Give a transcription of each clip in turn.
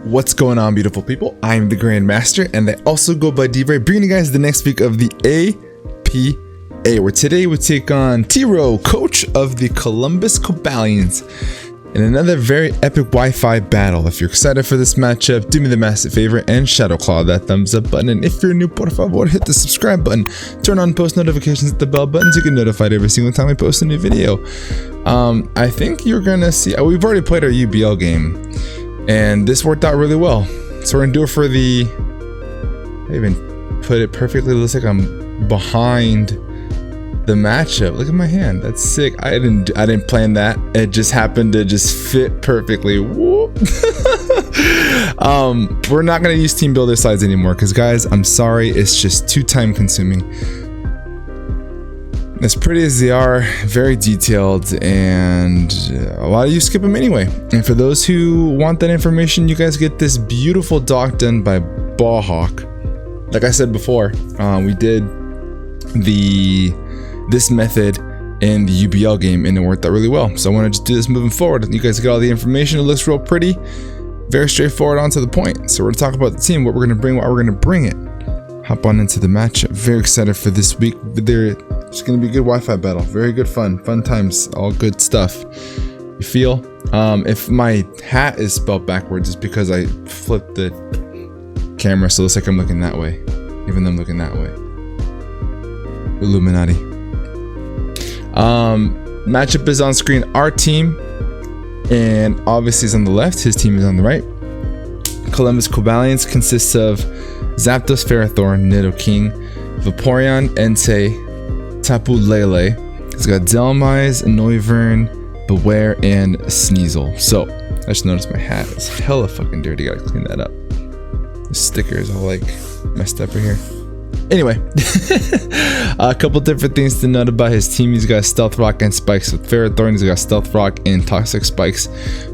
What's going on, beautiful people? I'm the Grandmaster, and they also go by DRey, bringing you guys the next week of the APA, where today we take on T-Row, coach of the Columbus Cobalions, in another very epic Wi-Fi battle. If you're excited for this matchup, do me the massive favor and shadow claw that thumbs up button. And if you're new, por favor, hit the subscribe button, turn on post notifications, hit the bell button so you get notified every single time we post a new video. I think you're gonna see, we've already played our UBL game, and this worked out really well. So we're gonna do it for the, I even put it perfectly, it looks like I'm behind the matchup. Look at my hand, that's sick. I didn't plan that, it just happened to just fit perfectly. Whoop. We're not gonna use team builder slides anymore because, guys, I'm sorry, it's just too time consuming. As pretty as they are, very detailed, and a lot of you skip them anyway. And for those who want that information, you guys get this beautiful doc done by Ballhawk. Like I said before, we did this method in the UBL game, and it worked out really well. So I want to just do this moving forward. You guys get all the information. It looks real pretty, very straightforward, on to the point. So we're gonna talk about the team, what we're gonna bring, why we're gonna bring it. Hop on into the matchup. Very excited for this week. It's gonna be a good Wi-Fi battle. Very good fun times, all good stuff. You feel? If my hat is spelled backwards, it's because I flipped the camera, so it looks like I'm looking that way, even though I'm looking that way. Illuminati. Matchup is on screen. Our team, and obviously is on the left. His team is on the right. Columbus Cobalions consists of Zapdos, Ferrothorn, Nidoking, Vaporeon, Entei, Tapu Lele. It's got Dhelmise, Noivern, Beware, and Sneasel. So I just noticed my hat is hella fucking dirty. Gotta clean that up. The sticker is all like messed up right here. Anyway, a couple different things to note about his team. He's got Stealth Rock and Spikes with Ferrothorn. He's got Stealth Rock and Toxic Spikes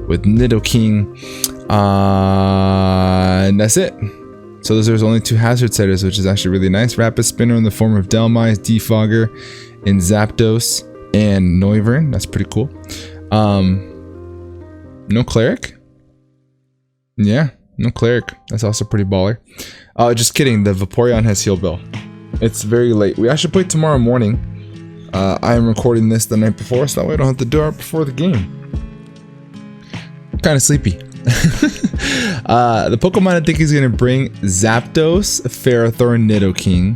with Nidoking. And that's it. So there's only 2 hazard setters, which is actually really nice. Rapid Spinner in the form of Dhelmise, Defogger, and Zapdos, and Noivern. That's pretty cool. No Cleric? Yeah, no Cleric. That's also pretty baller. Just kidding, the Vaporeon has Heal Bell. It's very late. We actually play tomorrow morning. I am recording this the night before, so that way I don't have to do it before the game. I'm kind of sleepy. The Pokemon I think he's gonna bring: Zapdos, Ferrothorn, Nidoking,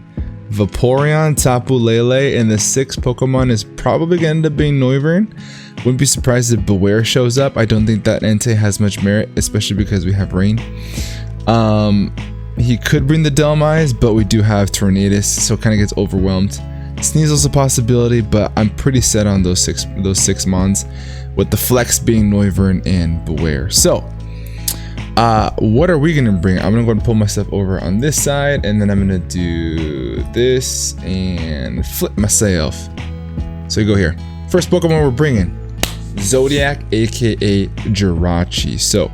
Vaporeon, Tapu Lele, and the 6th Pokemon is probably gonna end up being Noivern. Wouldn't be surprised if Beware shows up. I don't think that Entei has much merit, especially because we have Rain. He could bring the Dhelmise, but we do have Tornadus, so it kind of gets overwhelmed. Sneasel's a possibility, but I'm pretty set on those six mons, with the flex being Noivern and Beware. So what are we gonna bring? I'm gonna go and pull my stuff over on this side, and then I'm gonna do this and flip myself. So you go here. First Pokemon we're bringing, Zodiac, aka Jirachi. So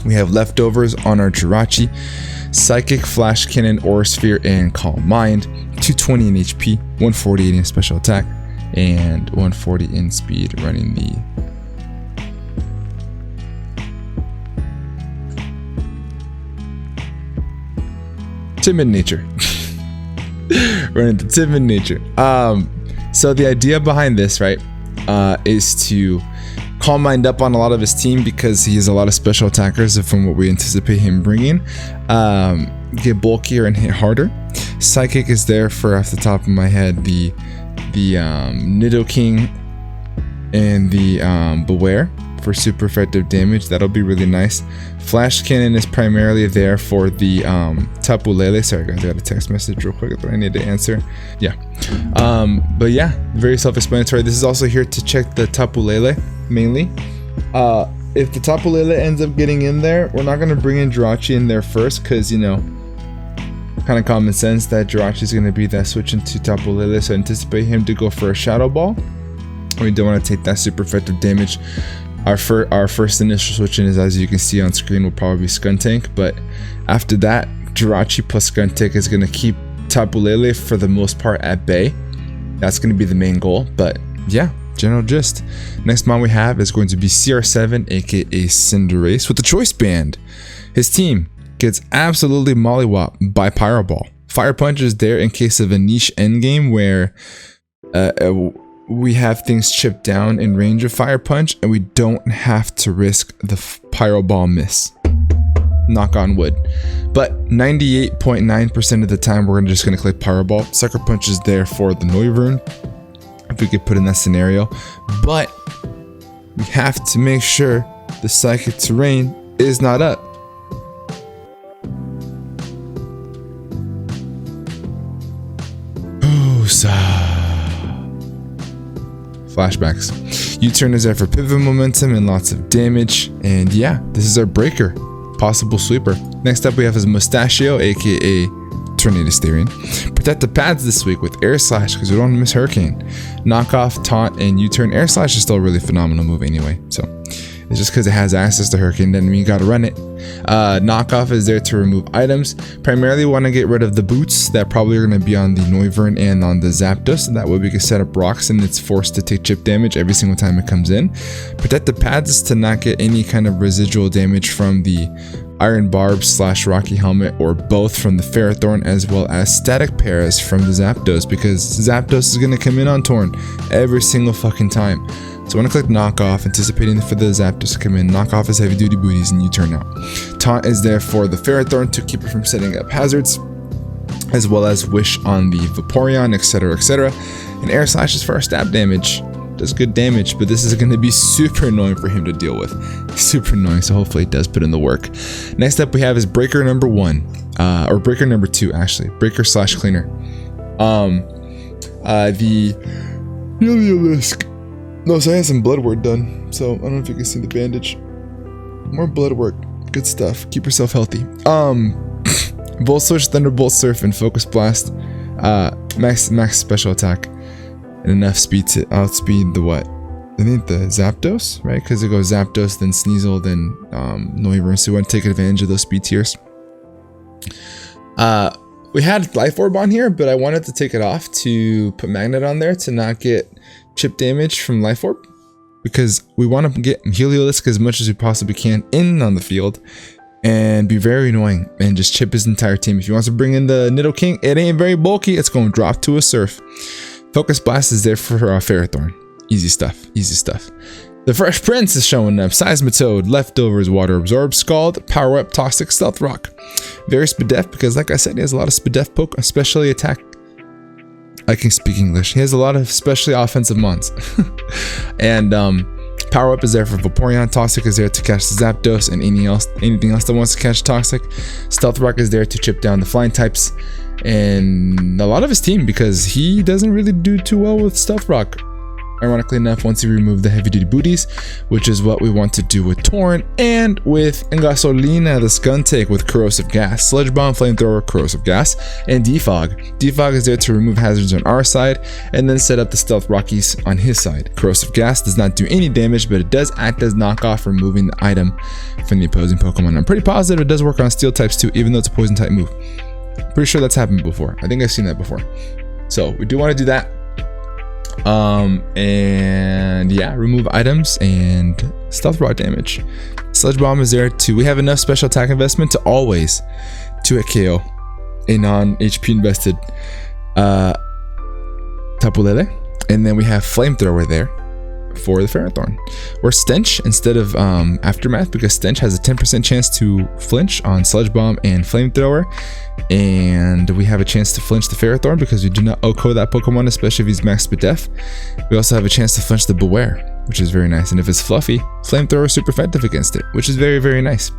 we have leftovers on our Jirachi: Psychic, Flash Cannon, Aura Sphere, and Calm Mind. 220 in HP, 148 in special attack, and 140 in speed, running the timid nature. Running the timid nature. So the idea behind this, right, is to Calm Mind up on a lot of his team because he has a lot of special attackers from what we anticipate him bringing. Get bulkier and hit harder. Psychic is there for, off the top of my head, the Nidoking and the Beware for super effective damage. That'll be really nice. Flash Cannon is primarily there for the Tapu Lele. Sorry guys, I got a text message real quick that I need to answer. Yeah, but yeah, very self-explanatory. This is also here to check the Tapu Lele mainly. If the Tapu Lele ends up getting in there, we're not going to bring in Jirachi in there first, because, you know, kind of common sense that Jirachi is going to be that switch into Tapu Lele, so anticipate him to go for a Shadow Ball. We don't want to take that super effective damage. Our first initial switch in is, as you can see on screen, will probably be Skuntank, but after that, Jirachi plus Skuntank is going to keep Tapu Lele for the most part at bay. That's going to be the main goal, but yeah, general gist. Next mon we have is going to be CR7, aka Cinderace, with the Choice Band. His team gets absolutely mollywopped by Pyro Ball. Fire Punch is there in case of a niche endgame where we have things chipped down in range of Fire Punch and we don't have to risk the Pyro Ball miss. Knock on wood. But 98.9% of the time we're just going to click Pyro Ball. Sucker Punch is there for the Noivern, if we could put in that scenario. But we have to make sure the Psychic Terrain is not up. Flashbacks. U-turn is there for pivot momentum and lots of damage. And yeah, this is our breaker. Possible sweeper. Next up we have his Mustachio, aka Tornado Steering. Protect the pads this week with Air Slash because we don't want to miss Hurricane. Knockoff, Taunt, and U-turn. Air Slash is still a really phenomenal move anyway. So it's just because it has access to Hurricane doesn't mean you gotta run it. Knockoff is there to remove items. Primarily want to get rid of the boots that probably are going to be on the Noivern and on the Zapdos, and that way we can set up rocks and it's forced to take chip damage every single time it comes in. Protect the pads is to not get any kind of residual damage from the Iron Barb / Rocky Helmet or both from the Ferrothorn, as well as static pairs from the Zapdos, because Zapdos is going to come in on Torn every single fucking time. So I want to click Knockoff, anticipating for the Zapdos to come in. Knockoff is heavy duty booties and U-turn out. Taunt is there for the Ferrothorn to keep it from setting up hazards, as well as Wish on the Vaporeon, etc, etc. And Air Slash is for our stab damage. Does good damage, but this is going to be super annoying for him to deal with. Super annoying, so hopefully it does put in the work. Next up we have is Breaker number 1, or Breaker number 2 actually. Breaker / Cleaner. The Heliolisk. No, so I had some blood work done, so I don't know if you can see the bandage. More blood work, good stuff. Keep yourself healthy. Volt Switch, Thunderbolt, Surf, and Focus Blast. Max special attack. And enough speed to outspeed the what? I think the Zapdos, right? Because it goes Zapdos, then Sneasel, then Noivern. So we want to take advantage of those speed tiers. We had Life Orb on here, but I wanted to take it off to put Magnet on there to not get chip damage from Life Orb, because we want to get Heliolisk as much as we possibly can in on the field and be very annoying and just chip his entire team. If he wants to bring in the Nidoking, it ain't very bulky. It's going to drop to a Surf. Focus Blast is there for Ferrothorn. Easy stuff, easy stuff. The Fresh Prince is showing up. Seismitoad, Leftovers, Water Absorb, Scald, Power Up, Toxic, Stealth Rock. Very Spadef, because like I said, he has a lot of Spadef poke, especially attack. I can speak English. He has a lot of especially offensive mons. And Power Up is there for Vaporeon. Toxic is there to catch the Zapdos and anything else that wants to catch Toxic. Stealth Rock is there to chip down the flying types and a lot of his team, because he doesn't really do too well with Stealth Rock. Ironically enough, once you remove the heavy duty booties, which is what we want to do with Torn and with Gasolina, the Skuntank with Corrosive Gas, Sludge Bomb, Flamethrower, Corrosive Gas, and Defog. Defog is there to remove hazards on our side and then set up the Stealth Rockies on his side. Corrosive Gas does not do any damage, but it does act as knockoff, removing the item from the opposing Pokemon. I'm pretty positive it does work on Steel types too, even though it's a Poison type move. Pretty sure that's happened before. I think I've seen that before. So we do want to do that. And yeah, remove items and Stealth Rock damage. Sludge Bomb is there too. We have enough special attack investment to always 2-hit KO a non-HP invested Tapu Lele. And then we have Flamethrower there for the Ferrothorn, or Stench instead of Aftermath, because Stench has a 10% chance to flinch on Sludge Bomb and Flamethrower, and we have a chance to flinch the Ferrothorn because we do not OHKO that Pokemon, especially if he's max Spadef. We also have a chance to flinch the Beware, which is very nice, and if it's Fluffy, Flamethrower is super effective against it, which is very, very nice.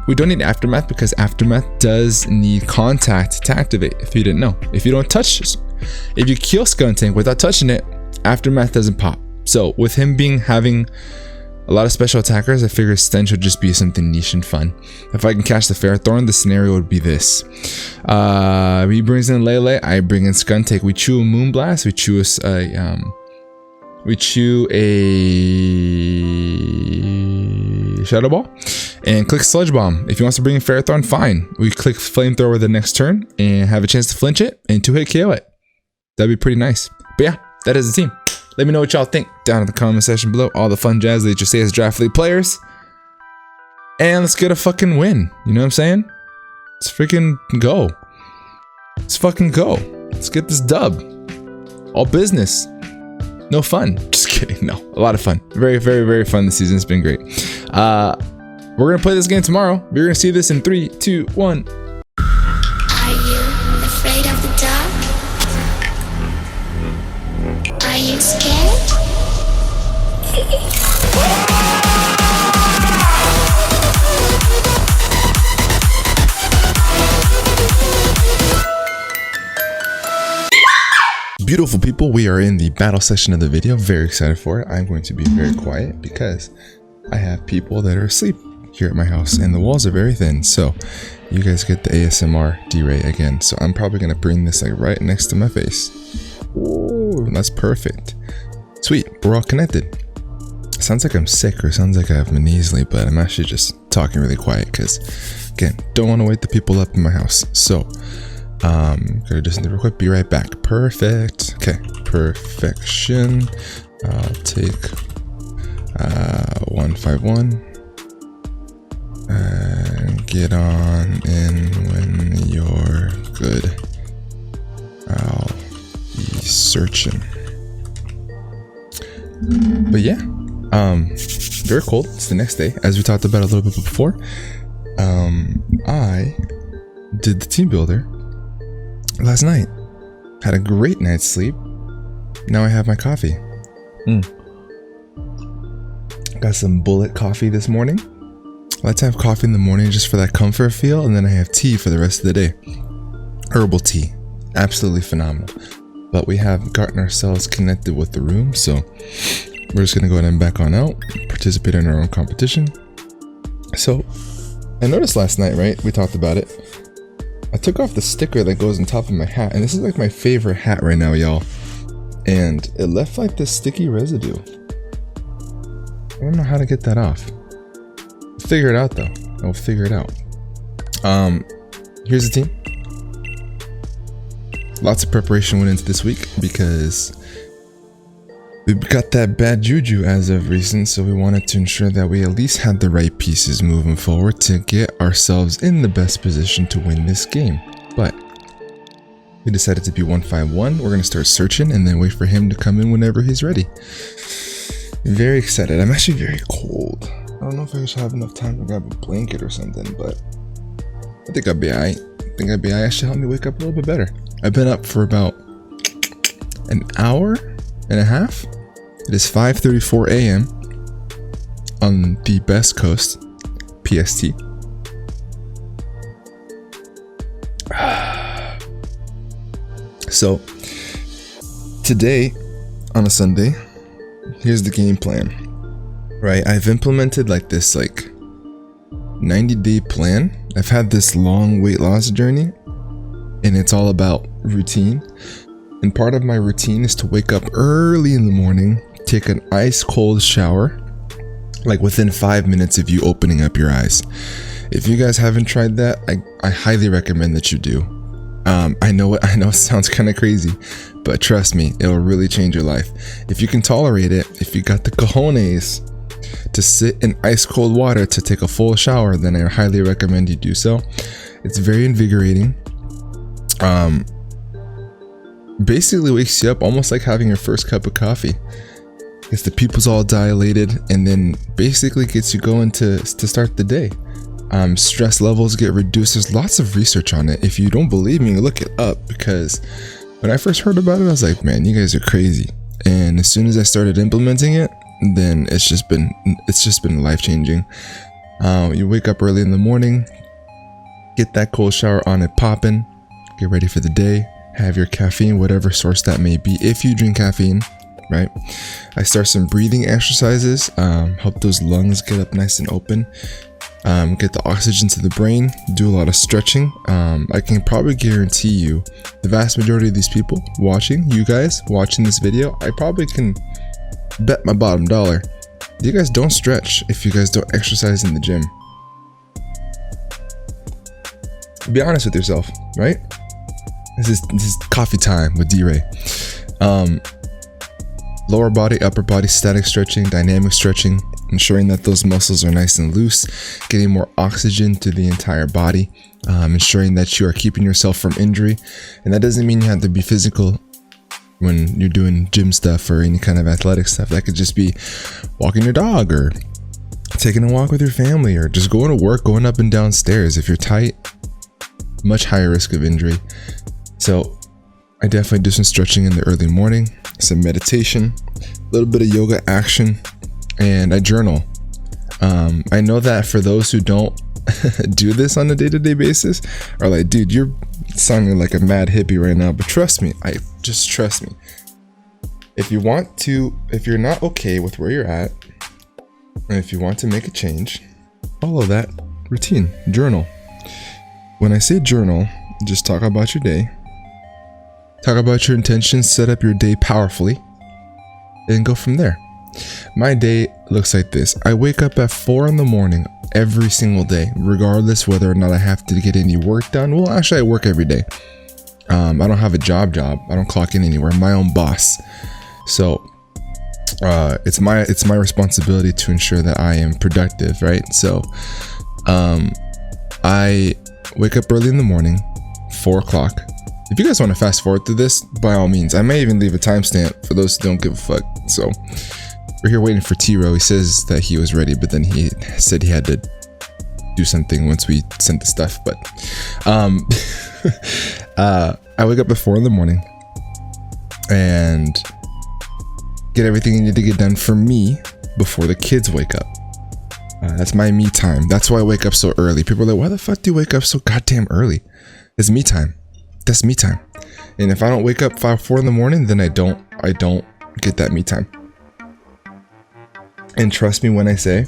We don't need Aftermath because Aftermath does need Contact to activate, if you didn't know. If you don't touch, if you kill Skuntank without touching it, Aftermath doesn't pop. So with him having a lot of special attackers, I figure Stench would just be something niche and fun. If I can catch the Ferrothorn, the scenario would be this. He brings in Lele, I bring in Skuntank. We chew a Moonblast, we chew a Shadow Ball, and click Sludge Bomb. If he wants to bring in Ferrothorn, fine. We click Flamethrower the next turn and have a chance to flinch it and 2-hit KO it. That'd be pretty nice. But yeah, that is the team. Let me know what y'all think down in the comment section below. All the fun jazz that you say as Draft League players. And let's get a fucking win. You know what I'm saying? Let's freaking go. Let's fucking go. Let's get this dub. All business. No fun. Just kidding. No, a lot of fun. Very, very, very fun this season. It's been great. We're gonna play this game tomorrow. We're gonna see this in 3, 2, 1. Are you afraid of the dark? Are you scared? Beautiful people, we are in the battle section of the video. Very excited for it. I'm going to be very quiet because I have people that are asleep here at my house and the walls are very thin, so you guys get the ASMR D-Ray again. So I'm probably gonna bring this like right next to my face. Ooh, that's perfect. Sweet, we're all connected. Sounds like I'm sick or sounds like I have nasally, but I'm actually just talking really quiet because, again, don't want to wake the people up in my house. So gotta do something real quick, be right back. Perfect. Okay, perfection. I'll take 151 and get on in when you're good. I'll be searching. But yeah, very cold. It's the next day, as we talked about a little bit before. I did the team builder last night. Had a great night's sleep. Now I have my coffee. Got some bullet coffee this morning. I like to have coffee in the morning just for that comfort feel, and then I have tea for the rest of the day. Herbal tea. Absolutely phenomenal. But we have gotten ourselves connected with the room, so we're just gonna go ahead and back on out, participate in our own competition. So I noticed last night, right? We talked about it. I took off the sticker that goes on top of my hat, and this is like my favorite hat right now, y'all. And it left like this sticky residue. I don't know how to get that off. Figure it out though. I'll figure it out. Here's the team. Lots of preparation went into this week because we got that bad juju as of recent, so we wanted to ensure that we at least had the right pieces moving forward to get ourselves in the best position to win this game. But we decided to be 151. We're gonna start searching and then wait for him to come in whenever he's ready. Very excited. I'm actually very cold. I don't know if I should have enough time to grab a blanket or something, but I think I'll be alright. I think I'll be alright. Actually help me wake up a little bit better. I've been up for about an hour and a half. It is 5:34 a.m. on the Best Coast, PST. So today on a Sunday, here's the game plan. Right, I've implemented like this 90-day plan. I've had this long weight loss journey, and it's all about routine. And part of my routine is to wake up early in the morning, take an ice cold shower, like within 5 minutes of you opening up your eyes. If you guys haven't tried that, I highly recommend that you do. I know it sounds kind of crazy, but trust me, it'll really change your life. If you can tolerate it, if you got the cojones to sit in ice cold water to take a full shower, then I highly recommend you do so. It's very invigorating. Basically wakes you up almost like having your first cup of coffee. Gets the pupils all dilated and then basically gets you going to start the day. Stress levels get reduced. There's lots of research on it. If you don't believe me, look it up, because when I first heard about it, I was like, man, you guys are crazy. And as soon as I started implementing it, then it's just been life-changing. You wake up early in the morning, get that cold shower on it popping, get ready for the day, have your caffeine, whatever source that may be, if you drink caffeine, right? I start some breathing exercises, help those lungs get up nice and open, get the oxygen to the brain, do a lot of stretching. I can probably guarantee you the vast majority of these people watching, you guys watching this video, I probably can bet my bottom dollar you guys don't stretch if you guys don't exercise in the gym. Be honest with yourself, right? This is coffee time with D-Ray. Lower body, upper body, static stretching, dynamic stretching, ensuring that those muscles are nice and loose, getting more oxygen to the entire body, ensuring that you are keeping yourself from injury. And that doesn't mean you have to be physical when you're doing gym stuff or any kind of athletic stuff. That could just be walking your dog or taking a walk with your family or just going to work, going up and down stairs. If you're tight, much higher risk of injury. So I definitely do some stretching in the early morning, some meditation, a little bit of yoga action, and I journal. I know that for those who don't do this on a day-to-day basis are like, dude, you're sounding like a mad hippie right now, but trust me, just trust me. If you're not okay with where you're at, and if you want to make a change, follow that routine. Journal. When I say journal, just talk about your day, talk about your intentions, set up your day powerfully, and go from there. My day looks like this. I wake up at 4 in the morning every single day, regardless whether or not I have to get any work done. Well, actually I work every day. I don't have a job. I don't clock in anywhere. I'm my own boss. So it's my responsibility to ensure that I am productive, right? So I wake up early in the morning, 4 o'clock. If you guys want to fast forward through this, by all means, I may even leave a timestamp for those who don't give a fuck. So we're here waiting for T-Row. He says that he was ready, but then he said he had to do something once we sent the stuff. But I wake up at 4 in the morning and get everything I need to get done for me before the kids wake up. That's my me time. That's why I wake up so early. People are like, why the fuck do you wake up so goddamn early? It's me time. That's me time. And if I don't wake up 4 in the morning, then I don't get that me time. And trust me when I say,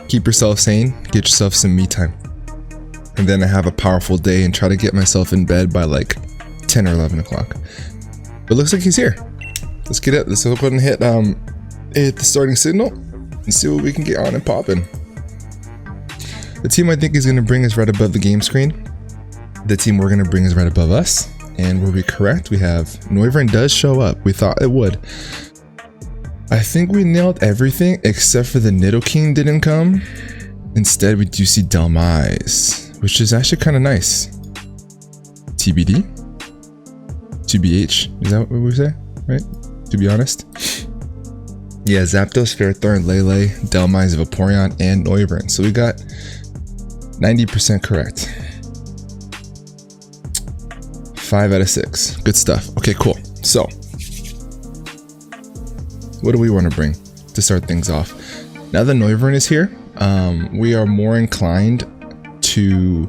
keep yourself sane, get yourself some me time. And then I have a powerful day and try to get myself in bed by like 10 or 11 o'clock. But it looks like he's here. Let's get it. Let's go ahead and hit the starting signal and see what we can get on and popping. The team I think is going to bring us right above the game screen. The team we're going to bring is right above us. And were we correct? We have Noivern does show up. We thought it would. I think we nailed everything except for the Nidoking didn't come. Instead, we do see Delmise, which is actually kind of nice. TBD? TBH? Is that what we say? Right? To be honest. Yeah, Zapdos, Ferrothorn, Lele, Delmise, Vaporeon, and Noivern. So we got 90% correct. 5 out of 6. Good stuff. Okay, cool. So, what do we want to bring to start things off? Now that Noivern is here, we are more inclined to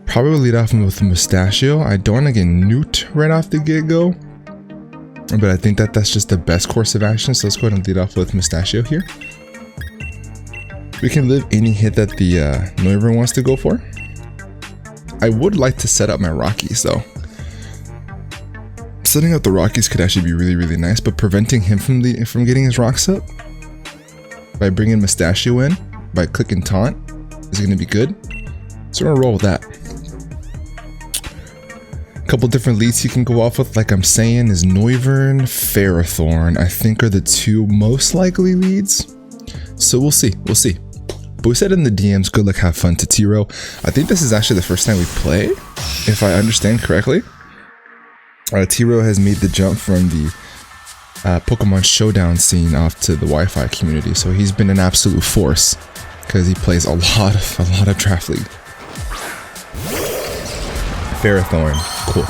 probably lead off with Mustachio. I don't want to get nuked right off the get-go, but I think that that's just the best course of action. So let's go ahead and lead off with Mustachio here. We can live any hit that the Noivern wants to go for. I would like to set up my Rockies though. Setting up the Rockies could actually be really, really nice, but preventing him from getting his rocks up by bringing Mustachio in, by clicking taunt, is going to be good. So we're going to roll with that. A couple different leads he can go off with, like I'm saying, is Noivern, Ferrothorn, I think are the two most likely leads. So we'll see. But we said in the DMs, good luck, have fun to T-Row. I think this is actually the first time we play, if I understand correctly. T-Row has made the jump from the Pokemon Showdown scene off to the Wi-Fi community, so he's been an absolute force because he plays a lot of Draft League. Ferrothorn, cool.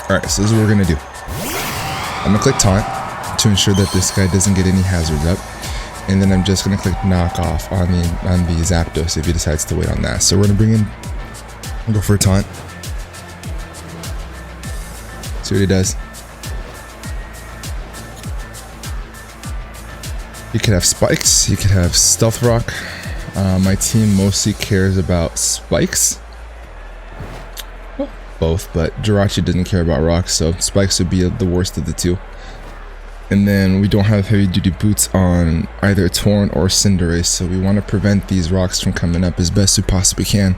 All right, so this is what we're gonna do. I'm gonna click taunt to ensure that this guy doesn't get any hazards up, and then I'm just gonna click knock off on the Zapdos if he decides to wait on that. So we're gonna bring in, go for a taunt. See what he does. He could have spikes, he could have stealth rock. My team mostly cares about spikes. Well, both, but Jirachi doesn't care about rocks, so spikes would be the worst of the two. And then we don't have heavy duty boots on either Torn or Cinderace, so we want to prevent these rocks from coming up as best we possibly can.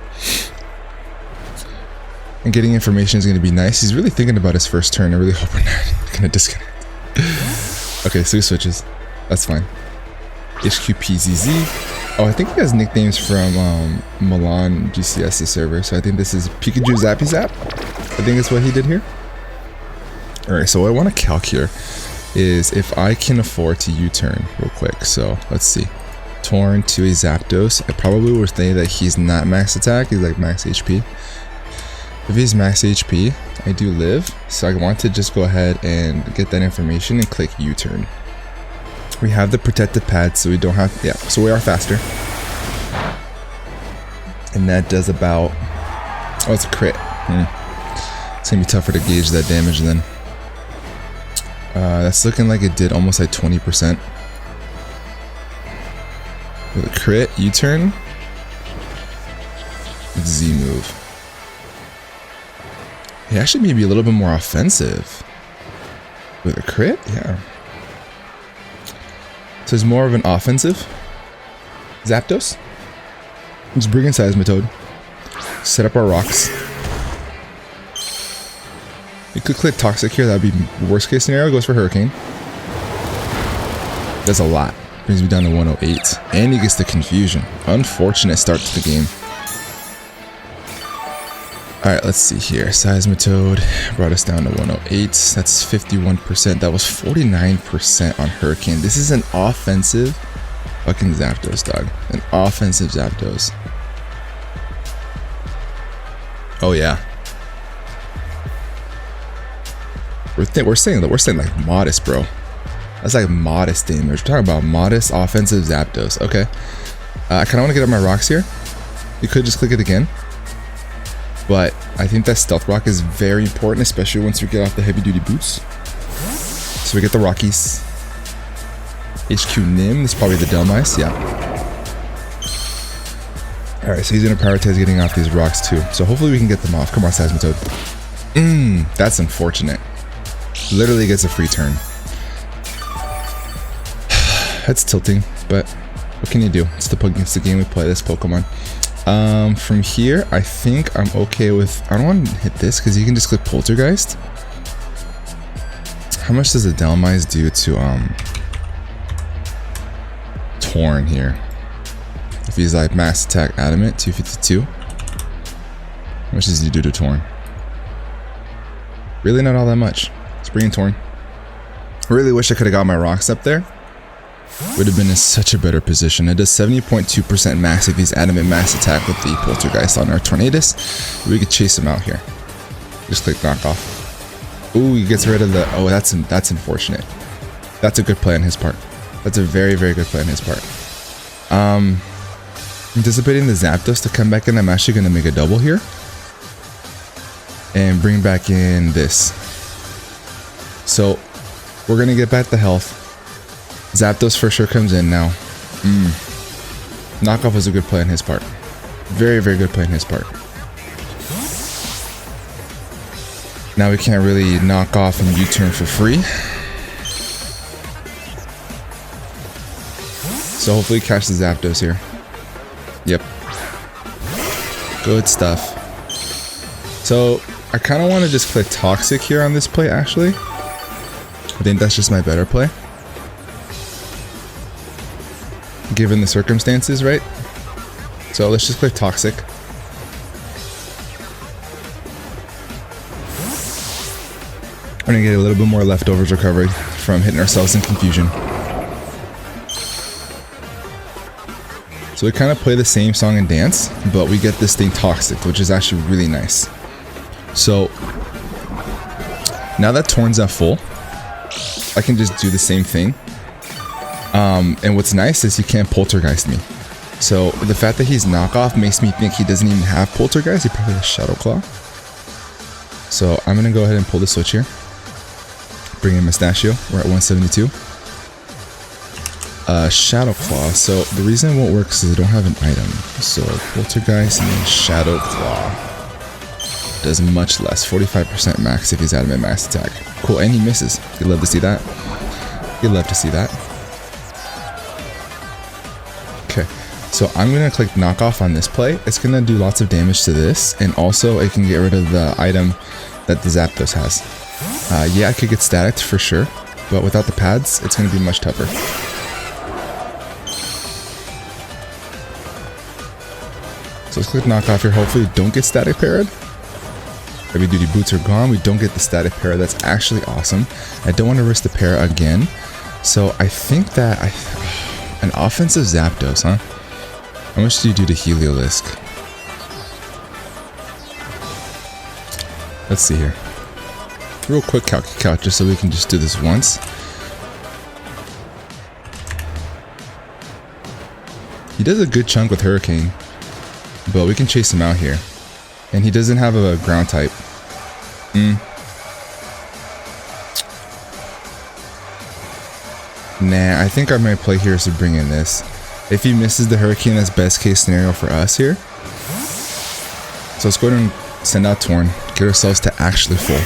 And getting information is going to be nice. He's really thinking about his first turn. I really hope we're not going to disconnect. Okay, so he switches. That's fine. HQPZZ. Oh, I think he has nicknames from Milan GCS's server. So I think this is Pikachu Zappy Zap. I think that's what he did here. Alright, so what I want to calc here is if I can afford to U-turn real quick. So let's see. Torn to a Zapdos. I probably would say that he's not max attack, he's like max HP. If he's max HP, I do live. So I want to just go ahead and get that information and click U-turn. We have the protected pad, so we don't have, yeah, so we are faster. And that does about, oh, it's a crit. It's gonna be tougher to gauge that damage then. That's looking like it did almost like 20%. With a crit, U-turn, Z move. He actually may be a little bit more offensive. With a crit, yeah. So it's more of an offensive Zapdos. Let's bring in Seismitoad. Set up our rocks. You could click Toxic here, that'd be worst case scenario, goes for Hurricane. That's a lot. Brings me down to 108. And he gets the Confusion. Unfortunate start to the game. Alright, let's see here. Seismitoad brought us down to 108. That's 51%. That was 49% on Hurricane. This is an offensive fucking Zapdos, dog. An offensive Zapdos. Oh yeah. We're saying like modest, bro. That's like modest damage. We're talking about modest offensive Zapdos. Okay. I kind of want to get up my rocks here. You could just click it again. But I think that Stealth Rock is very important, especially once you get off the heavy duty boots. So we get the Rockies. HQ Nim, this is probably the Delmice, yeah. Alright, so he's going to prioritize getting off these rocks too. So hopefully we can get them off. Come on, Seismitoad. That's unfortunate. Literally gets a free turn. That's tilting, but what can you do? It's the game we play, this Pokemon. From here, I think I'm okay with... I don't want to hit this because you can just click Poltergeist. How much does the Delmice do to Torn here? If he's like max attack adamant, 252. How much does he do to Torn? Really not all that much. Let's bring in Torn. I really wish I could have got my rocks up there. Would have been in such a better position. It does 70.2% max if he's adamant max attack with the Poltergeist on our Tornadus. We could chase him out here. Just click knockoff. Ooh, he gets rid of the... Oh, that's unfortunate. That's a good play on his part. That's a very, very good play on his part. Anticipating the Zapdos to come back in, I'm actually going to make a double here. And bring back in this. So, we're going to get back the health. Zapdos for sure comes in now. Knockoff is a good play on his part. Very, very good play on his part. Now we can't really knock off and U-turn for free. So hopefully catch the Zapdos here. Yep. Good stuff. So I kind of want to just click Toxic here on this play actually. I think that's just my better play. Given the circumstances, right? So let's just click Toxic. We're gonna get a little bit more leftovers recovery from hitting ourselves in Confusion. So we kind of play the same song and dance, but we get this thing Toxic, which is actually really nice. So now that Torn's at full, I can just do the same thing. And what's nice is he can't Poltergeist me. So the fact that he's knockoff makes me think he doesn't even have Poltergeist. He probably has Shadow Claw. So I'm gonna go ahead and pull the switch here. Bring in Mustachio. We're at 172. Shadow Claw. So the reason it won't work is I don't have an item. So Poltergeist and then Shadow Claw does much less. 45% max if he's adamant max attack. Cool, and he misses. You'd love to see that. You'd love to see that. Okay, so I'm gonna click knockoff on this play. It's gonna do lots of damage to this, and also it can get rid of the item that the Zapdos has. Yeah, I could get staticked for sure, but without the pads, it's gonna be much tougher. So let's click knockoff here. Hopefully we don't get static parried. Heavy duty boots are gone. We don't get the static parry. That's actually awesome. I don't want to risk the parry again. So I think that an offensive Zapdos, huh? How much do you do to Heliolisk? Let's see here. Real quick calc just so we can just do this once. He does a good chunk with Hurricane, but we can chase him out here. And he doesn't have a ground type. Nah, I think our main play here is to bring in this. If he misses the Hurricane, that's best case scenario for us here. So let's go ahead and send out Torn. Get ourselves to actually full.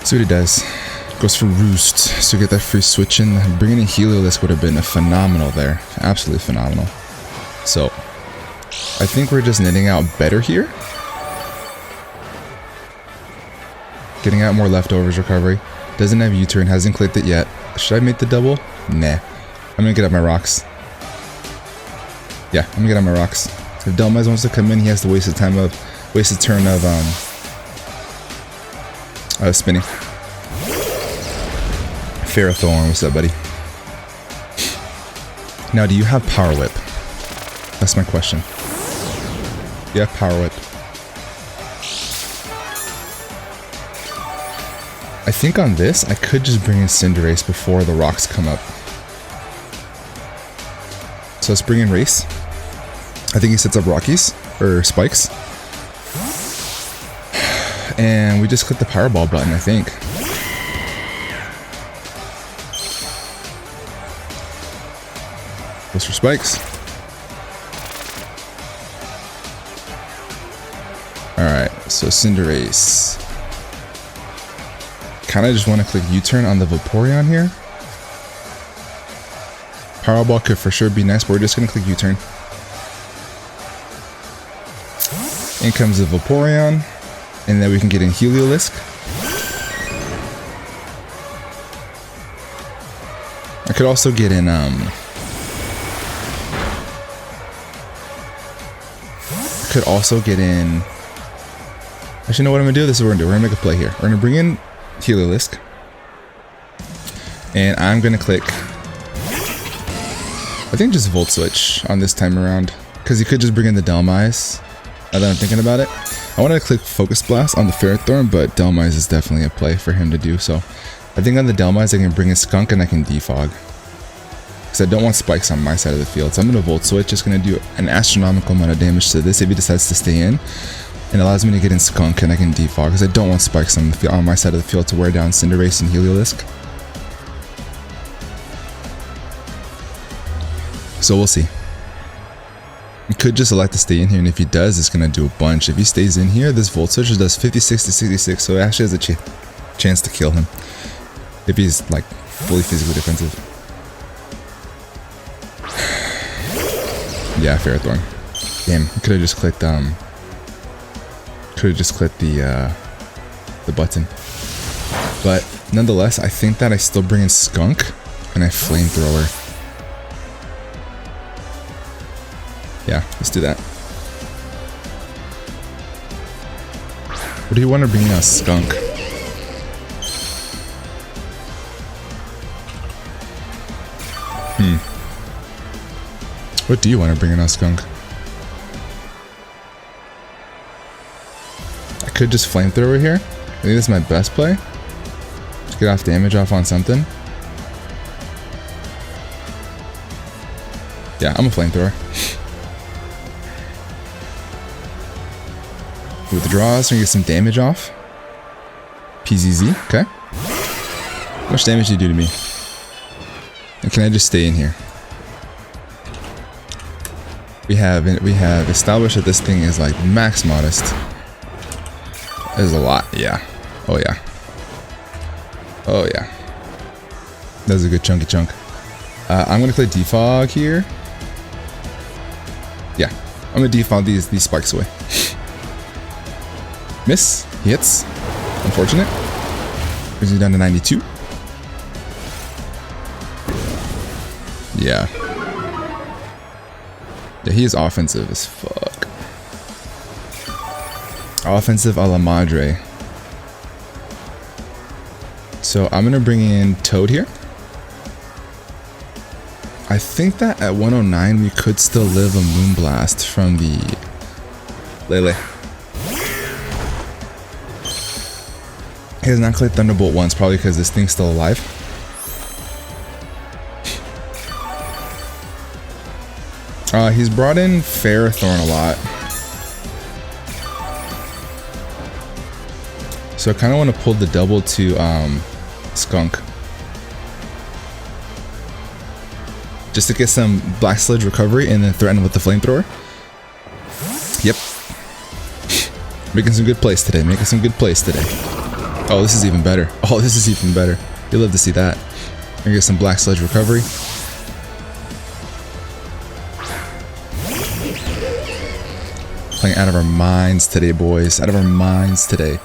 See what he does. Goes for Roost. So we get that free switch in. Bringing in Heliolisk would have been a phenomenal there. Absolutely phenomenal. So I think we're just netting out better here. Getting out more leftovers recovery. Doesn't have U-turn, hasn't clicked it yet. Should I make the double? Nah. I'm gonna get up my rocks. Yeah, I'm gonna get on my rocks. If Delmize wants to come in, he has to waste his turn of spinning. Ferrothorn, what's up, buddy? Now, do you have Power Whip? That's my question. You have Power Whip. I think on this, I could just bring in Cinderace before the rocks come up. So let's bring in Race. I think he sets up Rockies, or Spikes. And we just click the Powerball button, I think. Goes for Spikes. Alright, so Cinderace. Kinda just want to click U-turn on the Vaporeon here. Powerball could for sure be nice, but we're just gonna click U-turn. In comes the Vaporeon, and then we can get in Heliolisk. I could also get in Actually, you know what I'm gonna do? This is what we're gonna do. We're gonna make a play here. We're gonna bring in Heliolisk, and I'm gonna click, I think, just Volt Switch on this time around, because he could just bring in the Delmize. Now that I'm thinking about it, I want to click Focus Blast on the Ferrothorn, but Delmize is definitely a play for him to do. So I think on the Delmize I can bring in Skunk and I can defog, because I don't want Spikes on my side of the field. So I'm gonna Volt Switch. It's gonna do an astronomical amount of damage to this if he decides to stay in. And allows me to get in Skunk and I can defog, because I don't want Spikes on my side of the field to wear down Cinderace and Heliolisk. So we'll see. He could just elect to stay in here, and if he does, it's going to do a bunch. If he stays in here, this Volt Switch does 56 to 66, so it actually has a chance to kill him. If he's like fully physically defensive. Yeah, Ferrothorn. Damn, I could have just clicked the button. But nonetheless, I think that I still bring in Skunk and I Flamethrower. Yeah, let's do that. What do you want to bring in a Skunk? What do you want to bring in a Skunk? I could just Flamethrower here. I think this is my best play. Just get off damage off on something. Yeah, I'm a Flamethrower. Withdraws, we get some damage off. PZZ, okay. How much damage do you do to me? And can I just stay in here? We have established that this thing is like max modest. That is a lot, yeah. Oh yeah. Oh yeah. That's a good chunky chunk. I'm gonna play defog here. Yeah, I'm gonna defog these spikes away. Miss. He hits. Unfortunate. Brings me down to 92. Yeah, he is offensive as fuck. Offensive a la madre. So I'm gonna bring in Toad here. I think that at 109 we could still live a Moonblast from the Lele. He has not clicked Thunderbolt once, probably because this thing's still alive. He's brought in Ferrothorn a lot. So I kind of want to pull the double to Skunk. Just to get some Black Sludge recovery and then threaten with the Flamethrower. Yep. Making some good plays today. Making some good plays today. Oh, this is even better. Oh, this is even better. You'll love to see that. Gonna get some Black Sludge recovery. Playing out of our minds today, boys. Out of our minds today.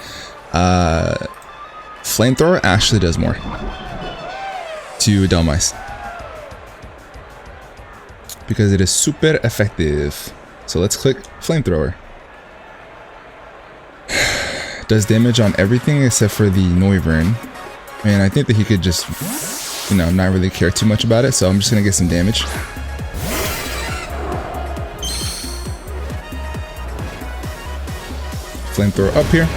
Flamethrower actually does more to Delmice because it is super effective. So let's click Flamethrower. Does damage on everything except for the Noivern. And I think that he could just, you know, not really care too much about it. So I'm just gonna get some damage. Flamethrower up here.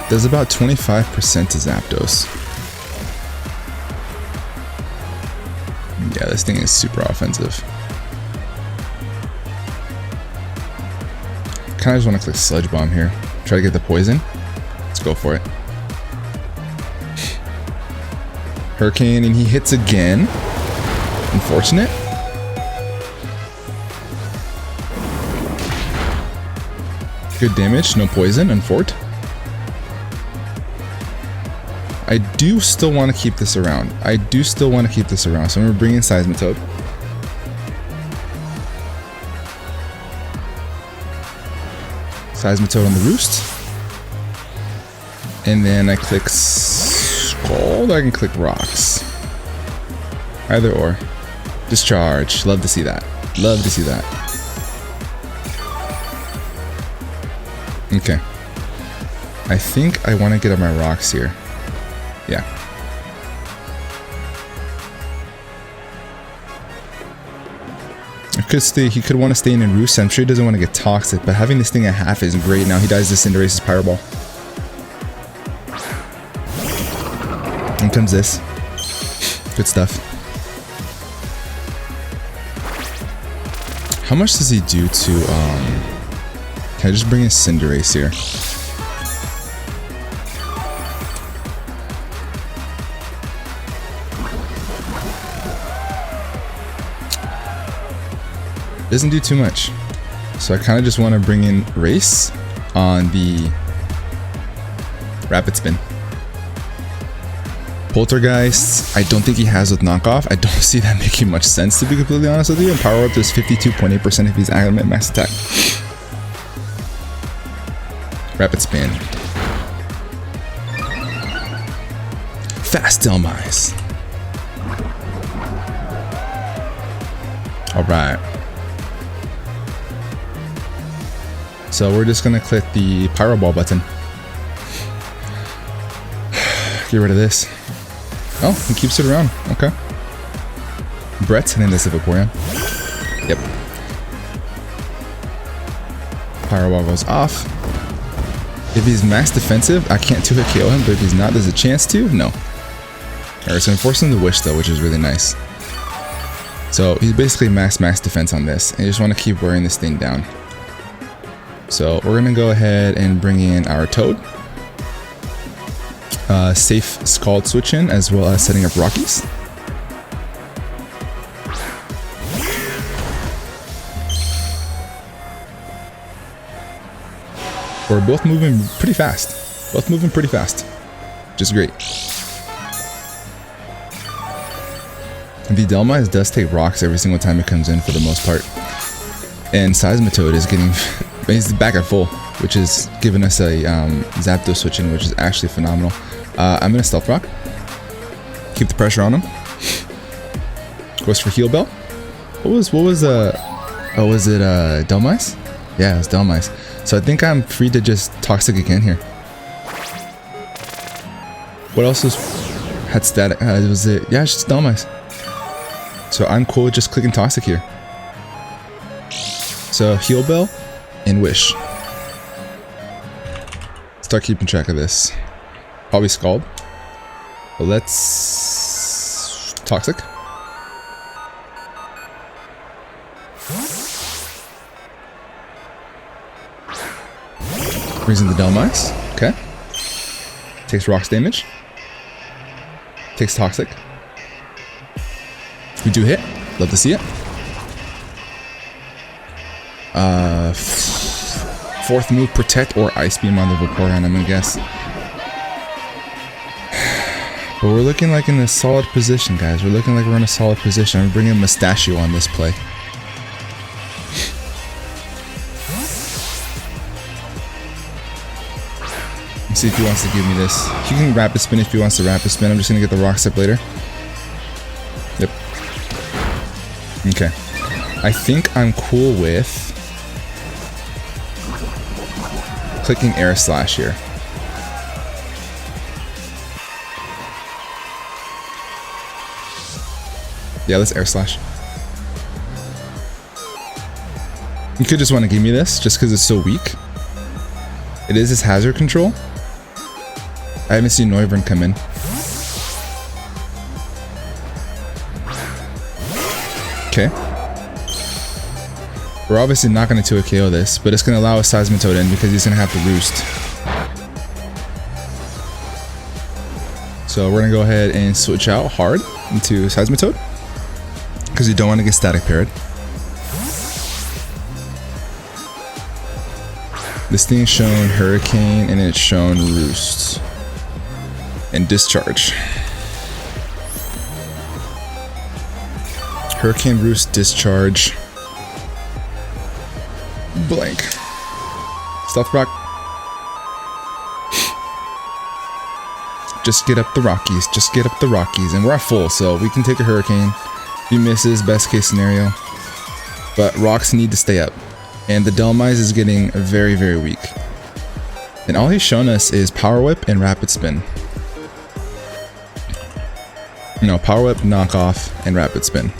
Does about 25% to Zapdos. Yeah, this thing is super offensive. Kinda just want to click Sludge Bomb here. Try to get the poison. Let's go for it. Hurricane, and he hits again. Unfortunate. Good damage, no poison, unfort. I do still want to keep this around. So I'm going to bring in Seismitoad. Seismitoad on the roost. And then I click Scald. I can click Rocks. Either or. Discharge. Love to see that. Love to see that. Okay. I think I want to get up my Rocks here. Yeah. He could want to stay in Roost. I'm sure he doesn't want to get toxic, but having this thing at half is great. Now he dies to Cinderace's Pyro Ball. In comes this. Good stuff. How much does he do to can I just bring in Cinderace here? Doesn't do too much. So I kind of just want to bring in Race on the Rapid Spin. Poltergeist, I don't think he has with knockoff. I don't see that making much sense, to be completely honest with you. And Power Up does 52.8% if he's active max attack. Rapid Spin. Fast Delmice. Alright. So we're just gonna click the Pyro Ball button. Get rid of this. Oh, he keeps it around. Okay. Brett's hitting this Vaporeon. Yep. Pyro Ball goes off. If he's max defensive, I can't 2-hit KO him, but if he's not, there's a chance to? No. Alright, so I'm forcing the Wish though, which is really nice. So he's basically max defense on this. I just want to keep wearing this thing down. So we're going to go ahead and bring in our Toad. Safe Scald switch in, as well as setting up Rockies. We're both moving pretty fast. Which is great. The Delmice does take rocks every single time it comes in for the most part. And Seismitoad is getting... he's back at full, which is giving us a Zapdos switch in, which is actually phenomenal. I'm going to Stealth Rock. Keep the pressure on him. Goes for heal bell. What was oh, was it Delmice? Yeah, it was Delmice. So I think I'm free to just Toxic again here. What else had static? Was it? Yeah, it's just Delmice. So I'm cool with just clicking Toxic here. So heal bell and wish. Start keeping track of this. Probably Scald. But let's Toxic. Brings in the Delmice. Okay. Takes rocks damage. Takes Toxic. We do hit. Love to see it. Fourth move, protect or ice beam on the Vaporeon, I'm gonna guess. But we're looking like in a solid position, guys. We're looking like we're in a solid position. I'm bringing Mustachio on this play. Let's see if he wants to give me this. He can rapid spin if he wants to rapid spin. I'm just gonna get the rock step later. Yep. Okay. I think I'm cool with clicking air slash here. Yeah, let's air slash. You could just want to give me this just because it's so weak. It is his hazard control. I haven't seen Noivern come in. Okay. We're obviously not going to 2 KO this, but it's going to allow a Seismitoad in because he's going to have to roost. So we're going to go ahead and switch out hard into Seismitoad because you don't want to get static parried. This thing's shown Hurricane and it's shown Roost. And Discharge. Hurricane, Roost, Discharge. Blank. Stealth Rock. Just get up the Rockies. Just get up the Rockies. And we're at full, so we can take a Hurricane. If he misses, best case scenario. But rocks need to stay up. And the Delmice is getting very, very weak. And all he's shown us is Power Whip and Rapid Spin. No, Power Whip, Knockoff, and Rapid Spin.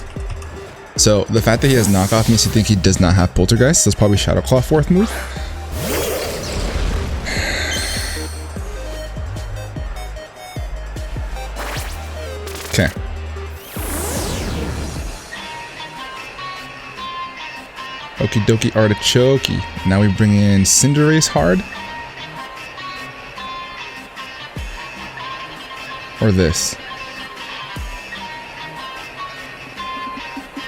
So the fact that he has Knockoff makes you think he does not have Poltergeist. So it's probably Shadow Claw 4th move. Okay. Okie dokie artichoke. Now we bring in Cinderace hard. Or this.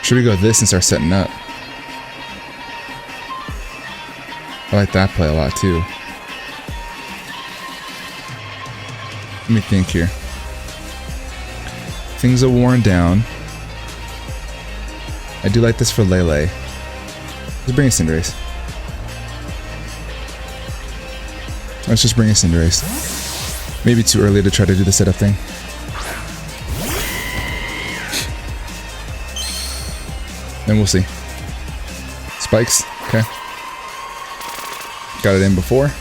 Should we go this and start setting up? I like that play a lot too. Let me think here. Things are worn down. I do like this for Lele. Let's bring in Cinderace. Let's just bring in Cinderace. Maybe too early to try to do the setup thing. Then we'll see. Spikes. Okay. Got it in before.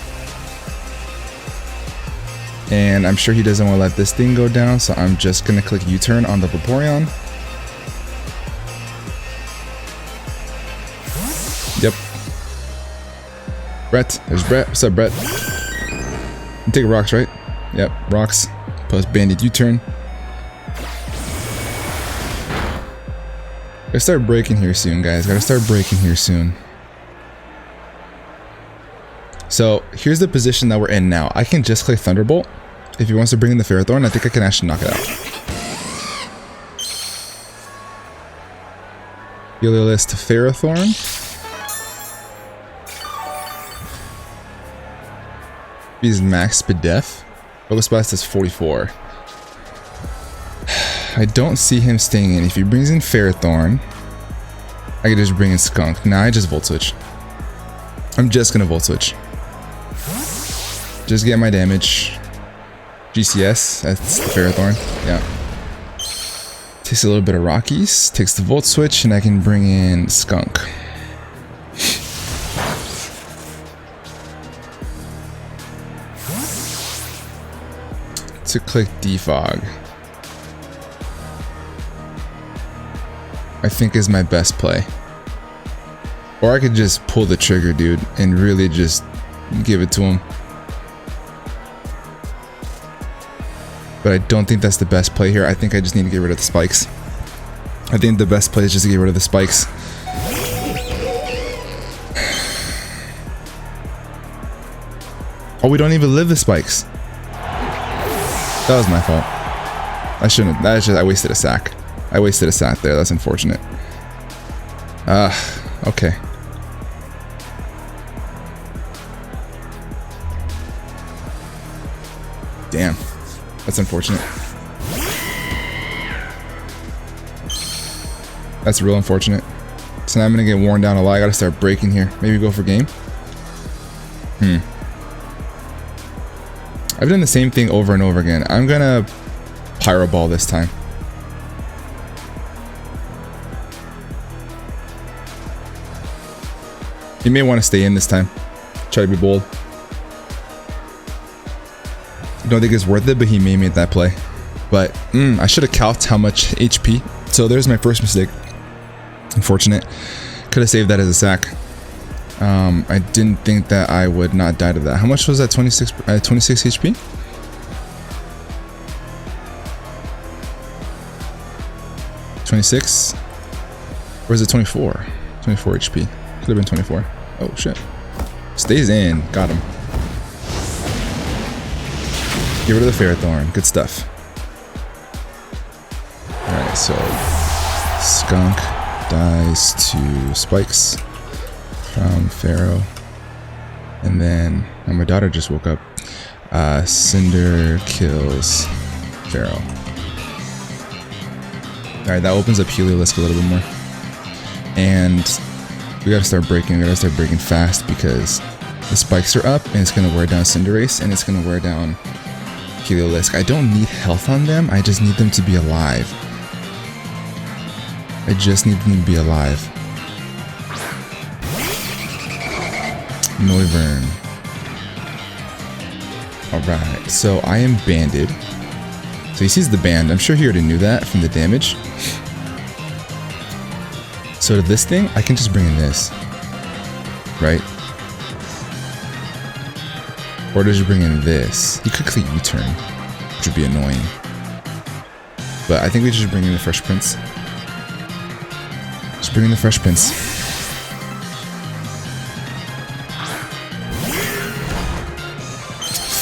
And I'm sure he doesn't want to let this thing go down, so I'm just going to click U-turn on the Vaporeon. Yep. Brett. There's Brett. What's up, Brett? You take rocks, right? Yep. Rocks. Plus Bandit U-turn. Gotta start breaking here soon, guys. Gotta start breaking here soon. So here's the position that we're in now. I can just click Thunderbolt. If he wants to bring in the Ferrothorn, I think I can actually knock it out. Heliolisk to Ferrothorn. He's max Spadef. Focus Blast is 44. I don't see him staying in. If he brings in Ferrothorn, I can just bring in Skunk. Now I just Volt Switch. I'm just gonna Volt Switch. Just get my damage. GCS, that's the Ferrothorn. Yeah. Takes a little bit of Rockies, takes the Volt Switch, and I can bring in Skunk. To click Defog, I think is my best play. Or I could just pull the trigger, dude, and really just give it to him. But I don't think that's the best play here. I think I just need to get rid of the spikes. I think the best play is just to get rid of the spikes. Oh, we don't even live the spikes. That was my fault. I shouldn't have. I wasted a sack. I wasted a sack there. That's unfortunate. Okay. Damn. That's unfortunate. That's real unfortunate. So now I'm gonna get worn down a lot. I gotta start breaking here. Maybe go for game. I've done the same thing over and over again. I'm gonna Pyro Ball this time. He may want to stay in this time. Try to be bold. I don't think it's worth it, but he may make that play. But I should have calced how much HP. So there's my first mistake. Unfortunate. Could have saved that as a sack. I didn't think that I would not die to that. How much was that? 26 HP? $26? Or is it 24? 24 HP. Could have been 24. Oh shit. Stays in. Got him. Get rid of the Ferrothorn. Good stuff. Alright, so Skunk dies to Spikes from Pharaoh. And then my daughter just woke up. Cinder kills Pharaoh. Alright, that opens up Heliolisk a little bit more. And we gotta start breaking. We gotta start breaking fast because the spikes are up and it's gonna wear down Cinderace and it's gonna wear down Heliolisk. I don't need health on them. I just need them to be alive. I just need them to be alive. Noivern. Alright, so I am banded. So he sees the band. I'm sure he already knew that from the damage. So to this thing, I can just bring in this. Right? Or does he bring in this? He could click U-turn, which would be annoying. But I think we should bring in the Fresh Prince. Just bring in the Fresh Prince.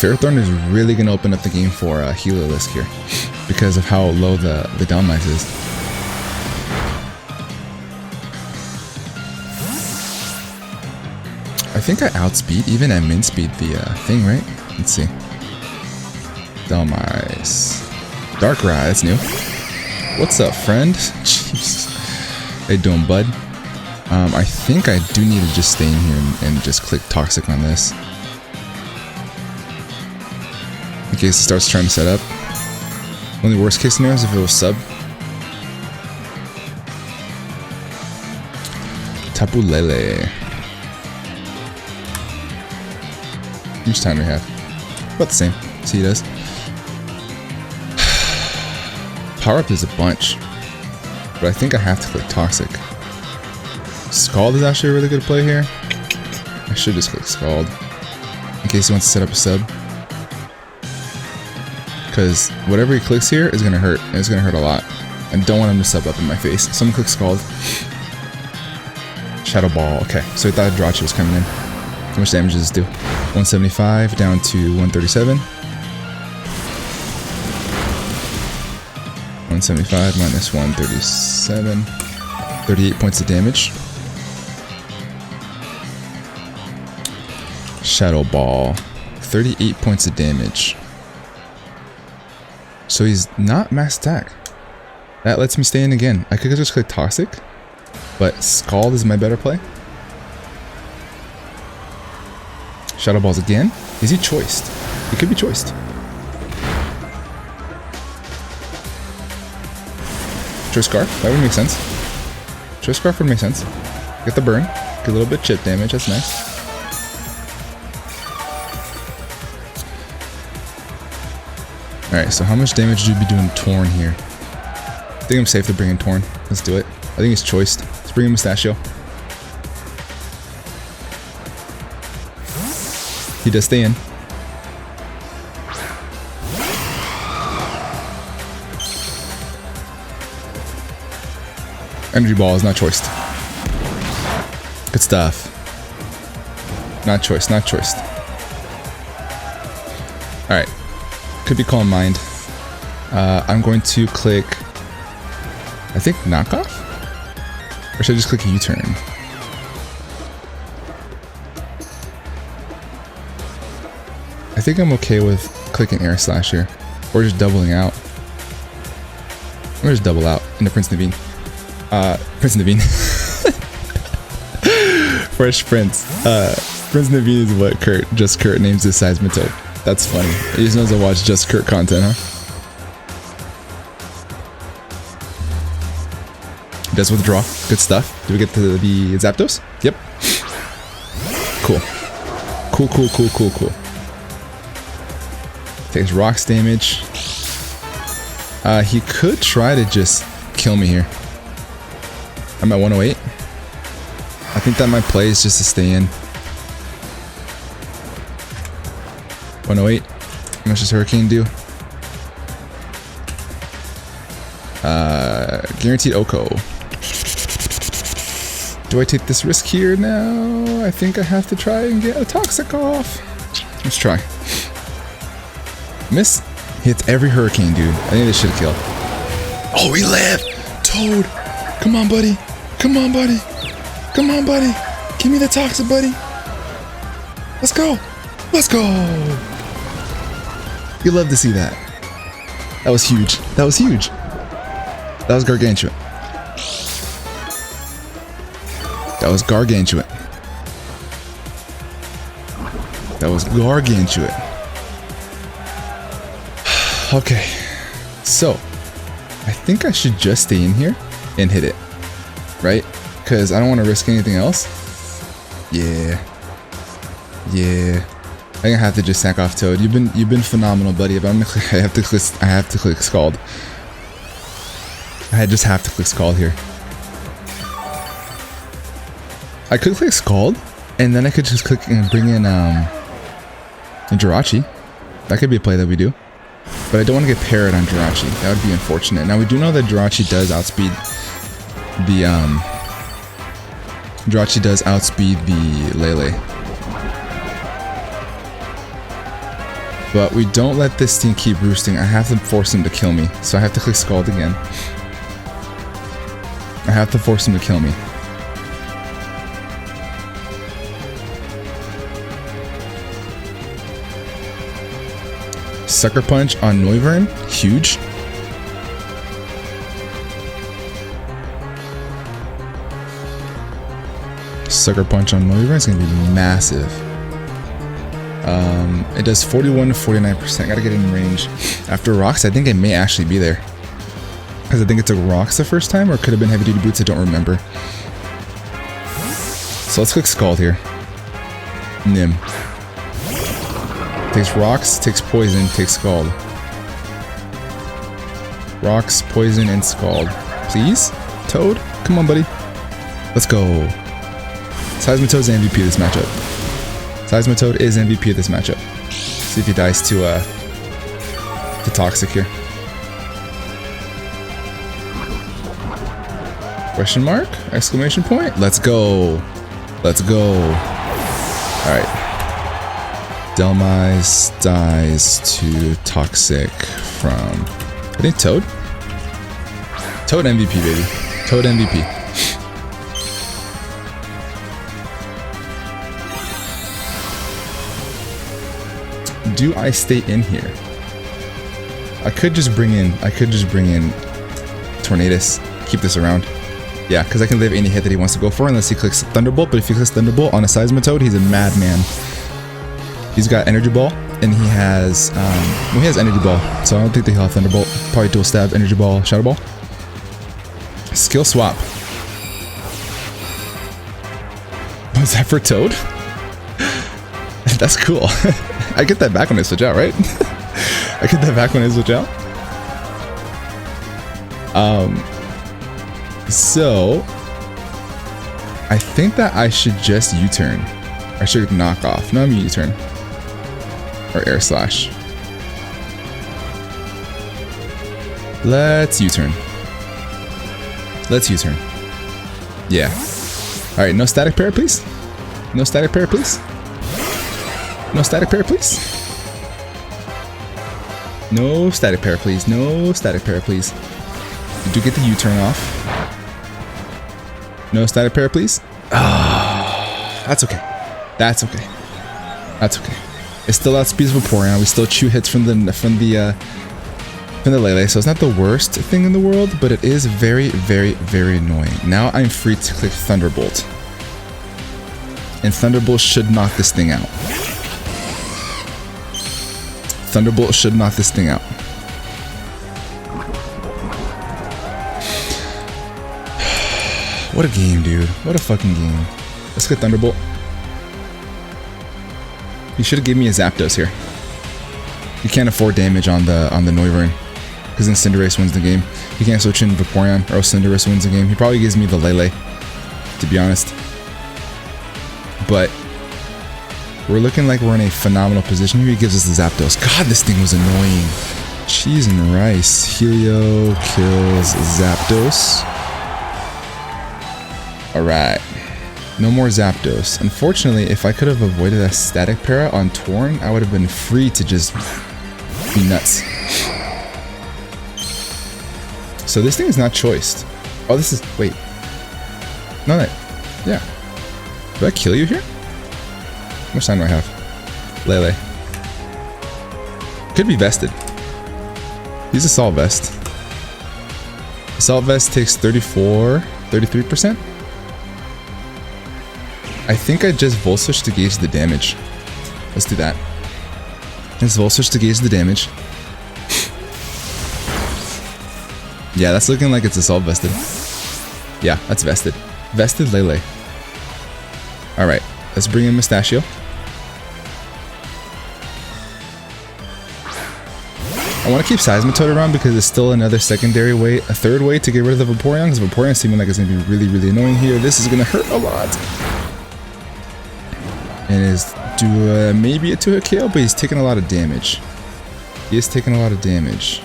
Ferrothorn is really going to open up the game for Heliolisk here because of how low the down mice is. I think I outspeed, even at min speed, the thing, right? Let's see. Dhelmise. Darkrai, that's new. What's up, friend? Jeez. How you doing, bud? I think I do need to just stay in here and just click Toxic on this. In case it starts trying to set up. Only worst case scenario is if it was sub. Tapu Lele. How much time do we have? About the same. See, he does. Power up is a bunch. But I think I have to click Toxic. Scald is actually a really good play here. I should just click Scald. In case he wants to set up a sub. Because whatever he clicks here is going to hurt. And it's going to hurt a lot. I don't want him to sub up in my face. So I'm going to click Scald. Shadow Ball. Okay. So he thought Jirachi was coming in. How much damage does this do? 175 down to 137. 175 minus 137. 38 points of damage. Shadow Ball. 38 points of damage. So he's not max attack. That lets me stay in again. I could just click Toxic, but Scald is my better play. Shadow Balls again. Is he choiced? He could be choiced. Choice Scarf, that would make sense. Choice Scarf would make sense. Get the burn, get a little bit chip damage, that's nice. Alright, so how much damage would you be doing Torn here? I think I'm safe to bring in Torn. Let's do it. I think he's choiced. Let's bring in Mustachio. He does stay in. Energy Ball is not choiced. Good stuff. Not choiced, not choiced. Alright. Could be Calm Mind. I'm going to click, I think, Knockoff? Or should I just click U-Turn? I think I'm okay with clicking Air Slash here. Or just doubling out. Or just double out into Prince Naveen. Prince Naveen. Fresh Prince. Prince Naveen is what Kurt names his Seismitoad. That's funny. He just knows to watch Just Kurt content, huh? Does withdraw. Good stuff. Do we get to the Zapdos? Yep. Cool. Cool. Takes rocks damage. He could try to just kill me here. I'm at 108. I think that my play is just to stay in. 108. How much does Hurricane do? Guaranteed Oko. Do I take this risk here now? I think I have to try and get a Toxic off. Let's try. Miss hits every Hurricane, dude. I think this should kill. Oh, we live! Toad! Come on, buddy. Come on, buddy. Come on, buddy. Give me the Toxic, buddy. Let's go. Let's go. You love to see that. That was huge. That was huge. That was gargantuan. That was gargantuan. That was gargantuan. Okay. So, I think I should just stay in here and hit it. Right? Because I don't want to risk anything else. Yeah. I think I have to just sack off Toad. You've been phenomenal, buddy. But I have to click Scald. I just have to click Scald here. I could click Scald, and then I could just click and bring in Jirachi. That could be a play that we do. But I don't want to get parried on Jirachi. That would be unfortunate. Now we do know that Jirachi does outspeed the Lele. But we don't let this thing keep roosting. I have to force him to kill me. So I have to click Scald again. I have to force him to kill me. Sucker Punch on Noivern. Huge. Sucker Punch on Noivern is going to be massive. It does 41 to 49%. Gotta get in range. After Rocks, I think it may actually be there. Because I think it took Rocks the first time, or it could have been Heavy Duty Boots, I don't remember. So let's click Scald here. Nim. Takes Rocks, takes Poison, takes Scald. Rocks, Poison, and Scald. Please? Toad? Come on, buddy. Let's go. Seismitoad's MVP of this matchup. Seismitoad is MVP of this matchup. See if he dies to Toxic here. Question mark? Exclamation point? Let's go. Let's go. Alright. Delmise dies to Toxic from, I think, Toad? Toad MVP, baby. Toad MVP. Do I stay in here? I could just bring in Tornadus. Keep this around. Yeah, because I can live any hit that he wants to go for unless he clicks Thunderbolt. But if he clicks Thunderbolt on a Seismitoad, he's a madman. He's got Energy Ball, and he has he has Energy Ball, so I don't think that he'll have Thunderbolt. Probably dual stab, Energy Ball, Shadow Ball. Skill swap. Was that for Toad? That's cool. I get that back when I switch out, right? I get that back when I switch out. So I think that I should just U-turn. I should knock off. No, I'm U-turn. Or air slash. Let's U-turn. Let's U-turn. Yeah. Alright, no static parry, please. No static parry, please. No static parry, please. No static parry, please. No static parry, please. You do get the U-turn off. No static parry, please. Ah, that's okay. That's okay. That's okay. It still outspeeds Vaporeon. We still chew hits from the Lele, so it's not the worst thing in the world, but it is very, very, very annoying. Now I'm free to click Thunderbolt. And Thunderbolt should knock this thing out. Thunderbolt should knock this thing out. What a game, dude. What a fucking game. Let's get Thunderbolt. He should have given me a Zapdos here. You can't afford damage on the Noivern, because then Cinderace wins the game. He can't switch in Vaporeon, or else Cinderace wins the game. He probably gives me the Lele, to be honest. But we're looking like we're in a phenomenal position here. He gives us the Zapdos. God, this thing was annoying. Cheese and rice. Helio kills Zapdos. Alright. No more Zapdos. Unfortunately, if I could have avoided that static para on Torn, I would have been free to just be nuts. So this thing is not choiced. Oh, this is... Wait. No, that... Yeah. Do I kill you here? How much time do I have? Lele. Could be vested. He's Assault Vest. Assault Vest takes 33%? I think I just Volt Switch to gauge the damage. Let's do that. Let's Volt Switch to gauge the damage. Yeah, that's looking like it's Assault Vested. Yeah, that's vested. Vested Lele. Alright, let's bring in Mustachio. I want to keep Seismitoad around because it's still another secondary way, a third way to get rid of the Vaporeon, because Vaporeon seeming like it's going to be really, really annoying here. This is going to hurt a lot. And is maybe a 2-hit KO, but he's taking a lot of damage. He is taking a lot of damage.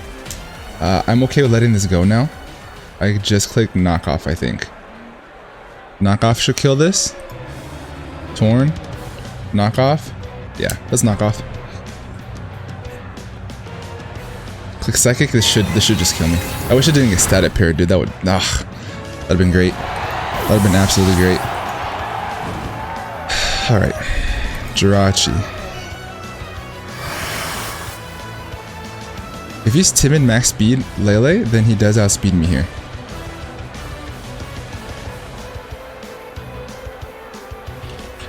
I'm okay with letting this go now. I just click Knockoff, I think. Knockoff should kill this. Torn. Knockoff. Yeah, let's knock off. Click Psychic. This should just kill me. I wish I didn't get static pair, dude. That would that'd have been great. That would have been absolutely great. Alright. Jirachi. If he's timid max speed Lele, then he does outspeed me here.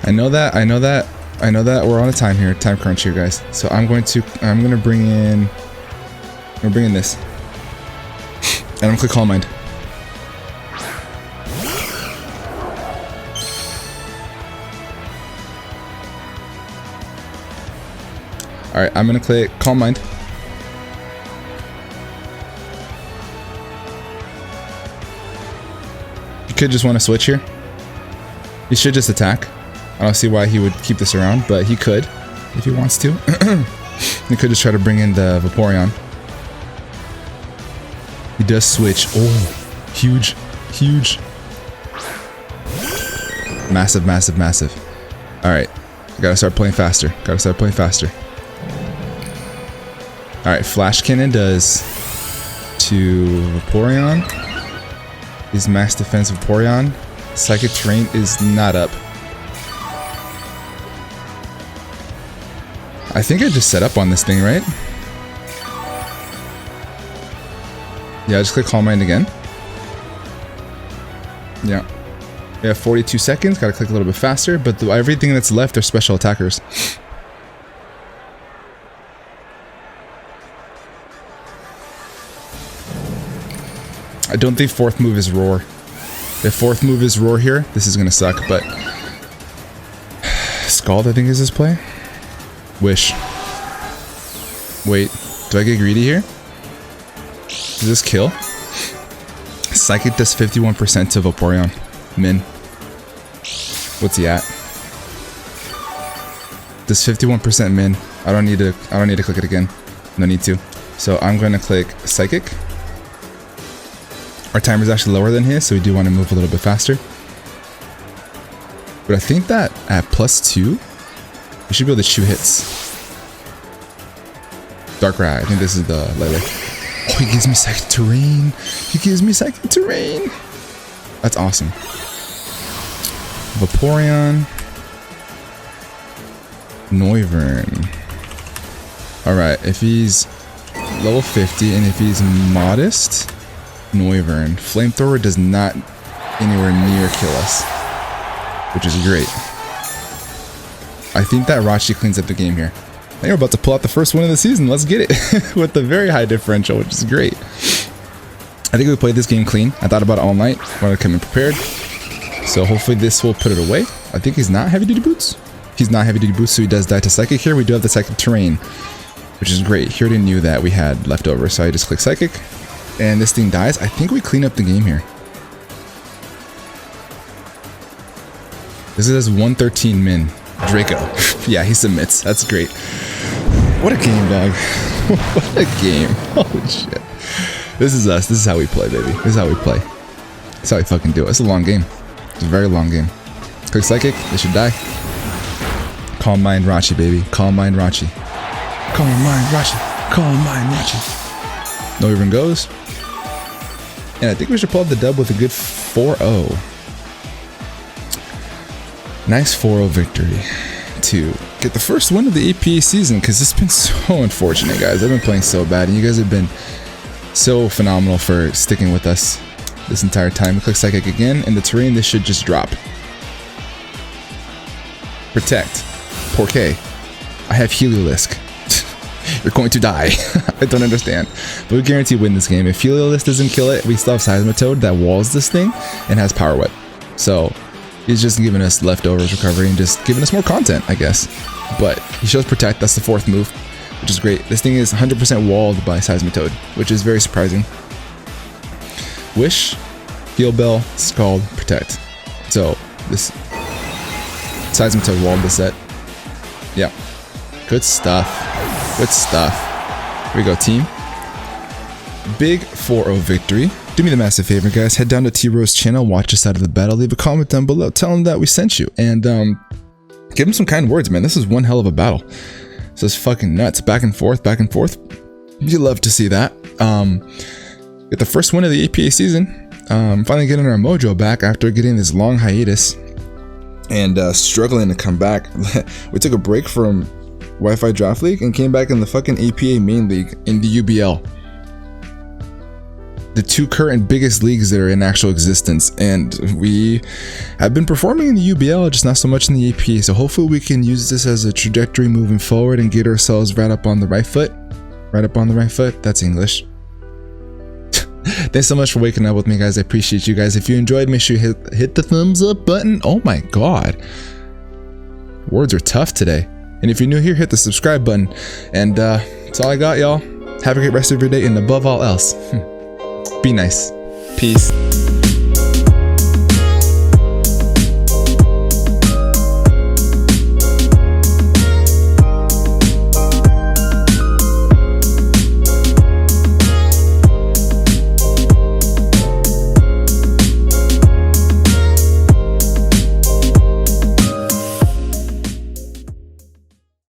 I know that we're on a time here, time crunch here, guys. So I'm gonna bring in this. And I'm gonna click Calm Mind. Alright, I'm gonna click Calm Mind. You could just want to switch here. He should just attack. I don't see why he would keep this around, but he could, if he wants to. He could just try to bring in the Vaporeon. He does switch. Oh, huge, huge. Massive, massive, massive. Alright, gotta start playing faster. Gotta start playing faster. Alright, Flash Cannon does to Vaporeon. Is max defense Vaporeon. Psychic Terrain is not up. I think I just set up on this thing, right? Yeah, just click Calm Mind again. Yeah. We have 42 seconds. Gotta click a little bit faster, but everything that's left are special attackers. I don't think fourth move is roar. If fourth move is roar here, this is gonna suck, but Scald, I think, is his play. Wish. Wait, do I get greedy here? Does this kill? Psychic does 51% to Vaporeon. Min. What's he at? Does 51% min. I don't need to click it again. No need to. So I'm gonna click Psychic. Our timer is actually lower than his, so we do want to move a little bit faster. But I think that at +2, we should be able to shoot hits. Darkrai, I think this is the Lele. Oh, he gives me Psychic Terrain. He gives me Psychic Terrain. That's awesome. Vaporeon. Noivern. Alright, if he's level 50 and if he's modest, Noivern. Flamethrower does not anywhere near kill us, which is great. I think that Jirachi cleans up the game here. I think we're about to pull out the first win of the season. Let's get it with a very high differential, which is great. I think we played this game clean. I thought about it all night. Wanted to come in prepared. So hopefully this will put it away. I think he's not heavy duty boots. He's not heavy duty boots, so he does die to Psychic here. We do have the Psychic Terrain, which is great. He already knew that we had leftover, so I just click Psychic. And this thing dies. I think we clean up the game here. This is 113 min. Draco. Yeah, he submits. That's great. What a game, dog. What a game. Holy shit. This is us. This is how we play, baby. This is how we play. This is how we fucking do it. It's a long game. It's a very long game. Click Psychic. They should die. Calm Mind Jirachi, baby. Calm Mind Jirachi. Calm Mind Jirachi. Calm Mind Jirachi. No even goes. And I think we should pull up the dub with a good 4-0. Nice 4-0 victory to get the first win of the APA season, because it's been so unfortunate, guys. I've been playing so bad, and you guys have been so phenomenal for sticking with us this entire time. We click Psychic again, and the terrain, this should just drop. Protect. Porqué. I have Heliolisk. You're going to die. I don't understand. But we guarantee win this game. If Heliolisk doesn't kill it, we still have Seismitoad that walls this thing and has Power Whip. So he's just giving us leftovers recovery and just giving us more content, I guess. But he shows Protect. That's the fourth move, which is great. This thing is 100% walled by Seismitoad, which is very surprising. Wish, Heal Bell, Scald, Protect. So this Seismitoad walled the set. Yeah. Good stuff. Good stuff. Here we go, team. Big 4-0 victory. Do me the massive favor, guys. Head down to TRowe's channel, watch us out of the battle, leave a comment down below, tell him that we sent you, and give him some kind words, man. This is one hell of a battle. This is fucking nuts. Back and forth, back and forth. You love to see that. Get the first win of the APA season. Finally getting our mojo back after getting this long hiatus and struggling to come back. We took a break from Wi-Fi Draft League and came back in the fucking APA main league in the UBL. The two current biggest leagues that are in actual existence, and we have been performing in the UBL, just not so much in the APA. So hopefully we can use this as a trajectory moving forward and get ourselves right up on the right foot. Right up on the right foot. That's English. Thanks so much for waking up with me, guys. I appreciate you guys. If you enjoyed, make sure you hit the thumbs up button. Oh my god, words are tough today. And if you're new here, hit the subscribe button. And that's all I got, y'all. Have a great rest of your day, and above all else, be nice. Peace.